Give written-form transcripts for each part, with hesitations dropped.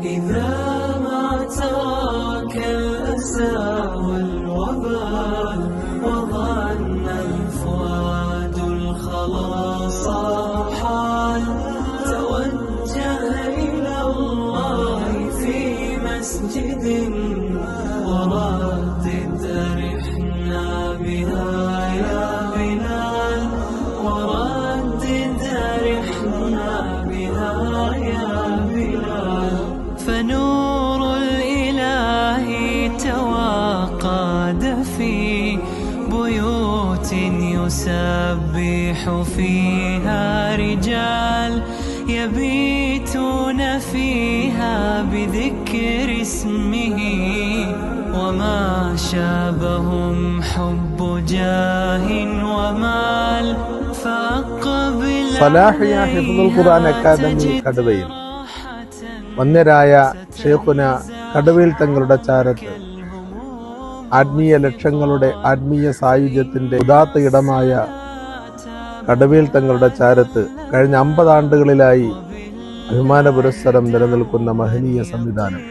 إذا ما تراك الأسى والوبال وظن الفؤاد الخلاص حال توجه إلى الله في مسجد وردد رحنا بها يا بلال وردد رحنا بها يا بلال فنور الإله توقد في بيوت يسبح فيها رجال يبيتون فيها بذكر اسمه وما شابهم حب جاه ومال فأقبل സലാഹിയ ഹിഫ്ളുൽ ഖുർആൻ academy കടുവയിൽ വന്യരായ ഷെയ്ഖുന കടുവയിൽ തങ്ങളുടെ ചാരത്ത് ആത്മീയ ലക്ഷ്യങ്ങളുടെ ആത്മീയ സായുജ്യത്തിന്റെ ഉദാത്ത ഇടമായ കടുവയിൽ തങ്ങളുടെ ചാരത്ത് കഴിഞ്ഞ 50 ആണ്ടുകളിലായി അഭിമാന പുരസ്സരം നിലനിൽക്കുന്ന മഹനീയ സംവിധാനം.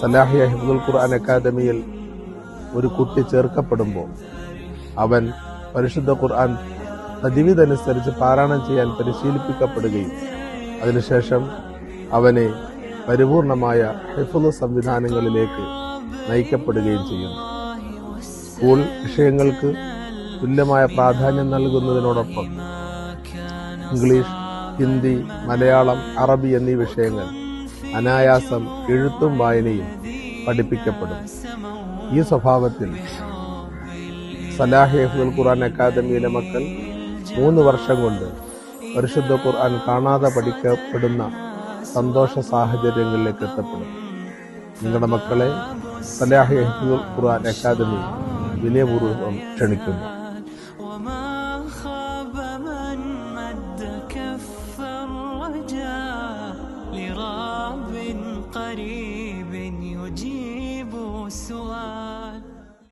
സലാഹിയ ഹിഫ്ളുൽ ഖുർആൻ അക്കാദമിയിൽ ഒരു കുട്ടി ചേർക്കപ്പെടുമ്പോൾ അവൻ പരിശുദ്ധ ഖുർആൻ തജ്വീദ് അനുസരിച്ച് പാരായണം ചെയ്യാൻ പരിശീലിപ്പിക്കപ്പെടുകയും അതിനുശേഷം അവനെ പരിപൂർണമായ ഹിഫ്ള് സംവിധാനങ്ങളിലേക്ക് നയിക്കപ്പെടുകയും ചെയ്യുന്നു. സ്കൂൾ വിഷയങ്ങൾക്ക് തുല്യമായ പ്രാധാന്യം നൽകുന്നതിനോടൊപ്പം ഇംഗ്ലീഷ്, ഹിന്ദി, മലയാളം, അറബി എന്നീ വിഷയങ്ങൾ അനായാസം എഴുത്തും വായനയും പഠിപ്പിക്കപ്പെടും. ഈ സ്വഭാവത്തിൽ സലാഹിയ ഹിഫ്ളുൽ ഖുർആൻ അക്കാദമിയിലെ മക്കൾ 3 വർഷം കൊണ്ട് പരിശുദ്ധ ഖുർആൻ കാണാതെ പഠിക്കപ്പെടുന്ന സന്തോഷ സാഹചര്യങ്ങളിലേക്ക് എത്തപ്പെടും. നിങ്ങളുടെ മക്കളെ സലാഹിയ ഹിഫ്ളുൽ ഖുർആൻ അക്കാദമി വിനയപൂർവ്വം ക്ഷണിക്കുന്നു.